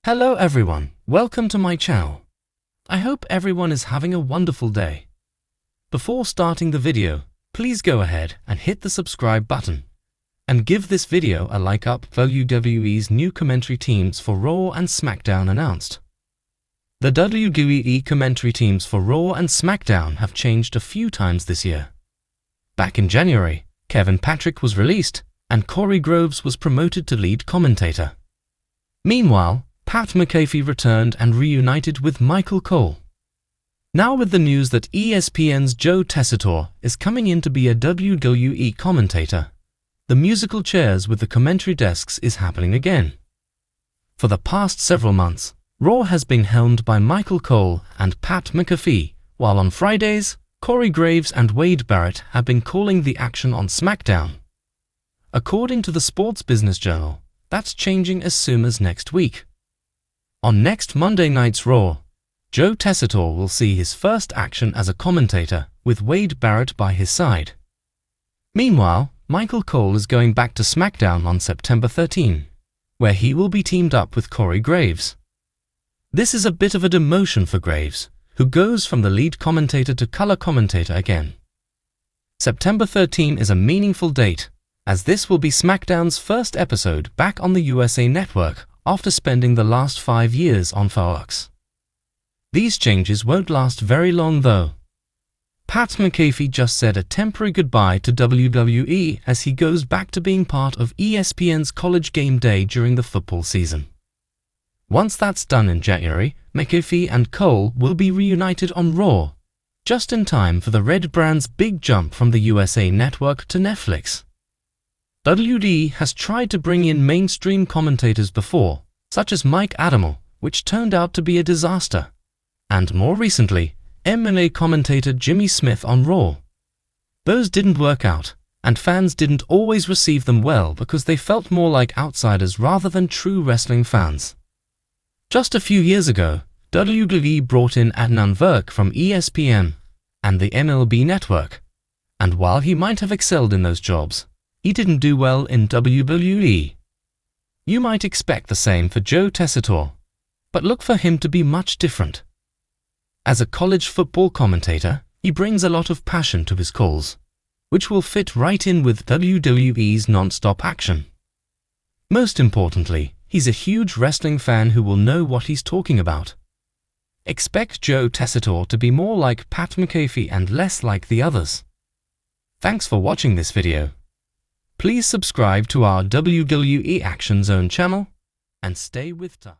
Hello everyone, welcome to my channel. I hope everyone is having a wonderful day. Before starting the video, please go ahead and hit the subscribe button and give this video a like up. WWE's new commentary teams for Raw and SmackDown announced. The WWE commentary teams for Raw and SmackDown have changed a few times this year. Back in January, Kevin Patrick was released and Corey Graves was promoted to lead commentator. Meanwhile, Pat McAfee returned and reunited with Michael Cole. Now with the news that ESPN's Joe Tessitore is coming in to be a WWE commentator, the musical chairs with the commentary desks is happening again. For the past several months, Raw has been helmed by Michael Cole and Pat McAfee, while on Fridays, Corey Graves and Wade Barrett have been calling the action on SmackDown. According to the Sports Business Journal, that's changing as soon as next week. On next Monday night's Raw, Joe Tessitore will see his first action as a commentator with Wade Barrett by his side. Meanwhile, Michael Cole is going back to SmackDown on September 13, where he will be teamed up with Corey Graves. This is a bit of a demotion for Graves, who goes from the lead commentator to color commentator again. September 13 is a meaningful date, as this will be SmackDown's first episode back on the USA Network after spending the last 5 years on Fox. These changes won't last very long though. Pat McAfee just said a temporary goodbye to WWE as he goes back to being part of ESPN's College Game Day during the football season. Once that's done in January, McAfee and Cole will be reunited on Raw, just in time for the Red brand's big jump from the USA Network to Netflix. WWE has tried to bring in mainstream commentators before, such as Mike Adamo, which turned out to be a disaster, and more recently, MMA commentator Jimmy Smith on Raw. Those didn't work out, and fans didn't always receive them well because they felt more like outsiders rather than true wrestling fans. Just a few years ago, WWE brought in Adnan Virk from ESPN and the MLB Network, and while he might have excelled in those jobs, he didn't do well in WWE. You might expect the same for Joe Tessitore, but look for him to be much different. As a college football commentator, he brings a lot of passion to his calls, which will fit right in with WWE's non-stop action. Most importantly, he's a huge wrestling fan who will know what he's talking about. Expect Joe Tessitore to be more like Pat McAfee and less like the others. Thanks for watching this video. Please subscribe to our WWE Action Zone channel and stay with us.